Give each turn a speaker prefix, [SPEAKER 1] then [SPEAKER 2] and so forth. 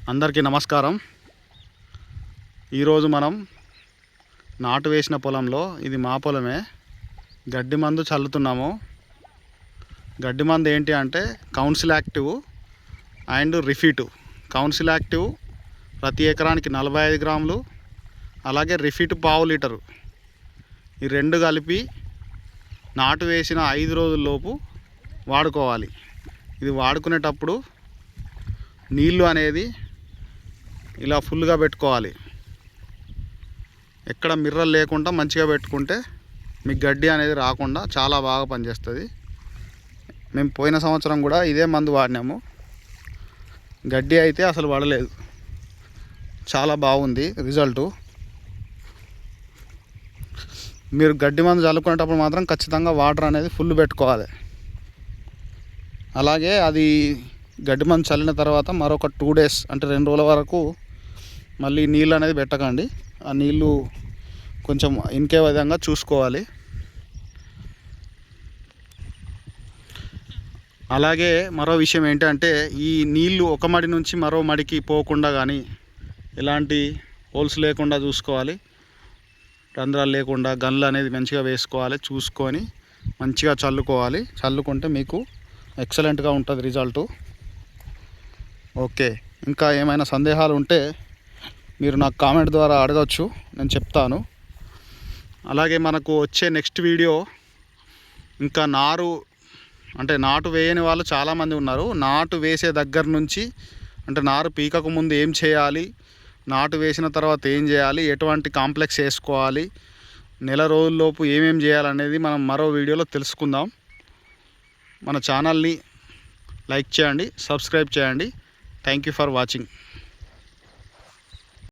[SPEAKER 1] అందరికీ నమస్కారం. ఈరోజు మనం నాటు వేసిన పొలంలో, ఇది మా పొలమే, గడ్డి మందు చల్లుతున్నాము. గడ్డి మందు ఏంటి అంటే council active and refit. Council active ప్రతి ఎకరానికి 45 గ్రాములు, అలాగే రిఫిట్ ½ లీటరు. ఈ రెండు కలిపి నాటు వేసిన 5 రోజుల్లోపు వాడుకోవాలి. ఇది వాడుకునేటప్పుడు నీళ్ళు అనేది ఇలా ఫుల్గా పెట్టుకోవాలి. ఎక్కడ మిర్రలు లేకుండా మంచిగా పెట్టుకుంటే మీకు గడ్డి అనేది రాకుండా చాలా బాగా పనిచేస్తుంది. మేము పోయిన సంవత్సరం కూడా ఇదే మందు వాడినాము. గడ్డి అయితే అసలు పడలేదు. చాలా బాగుంది రిజల్టు. మీరు గడ్డి మందు చల్లుకునేటప్పుడు మాత్రం ఖచ్చితంగా వాటర్ అనేది ఫుల్ పెట్టుకోవాలి. అలాగే అది గడ్డి మందు చల్లిన తర్వాత మరొక 2 డేస్ అంటే 2 రోజుల వరకు మళ్ళీ నీళ్ళు అనేది పెట్టకండి. ఆ నీళ్ళు కొంచెం ఇంకే విధంగా చూసుకోవాలి. అలాగే మరో విషయం ఏంటంటే ఈ నీళ్ళు ఒక మడి నుంచి మరో మడికి పోకుండా కానీ ఎలాంటి హోల్స్ లేకుండా చూసుకోవాలి. రంధ్రాలు లేకుండా గన్లు అనేది మంచిగా వేసుకోవాలి. చూసుకొని మంచిగా చల్లుకోవాలి. చల్లుకుంటే మీకు ఎక్సలెంట్గా ఉంటుంది రిజల్టు. ఓకే, ఇంకా ఏమైనా సందేహాలు ఉంటే మీరు నాకు కామెంట్ ద్వారా అడగచ్చు, నేను చెప్తాను. అలాగే మనకు వచ్చే నెక్స్ట్ వీడియో ఇంకా నాటు వేయని వాళ్ళు చాలామంది ఉన్నారు. నాటు వేసే దగ్గర నుంచి అంటే నారు పీకకు ముందు ఏం చేయాలి, నాటు వేసిన తర్వాత ఏం చేయాలి, ఎటువంటి కాంప్లెక్స్ వేసుకోవాలి, నెల రోజుల్లోపు ఏమేం చేయాలనేది మనం మరో వీడియోలో తెలుసుకుందాం. మన ఛానల్ని లైక్ చేయండి, సబ్స్క్రైబ్ చేయండి. Thank you for watching.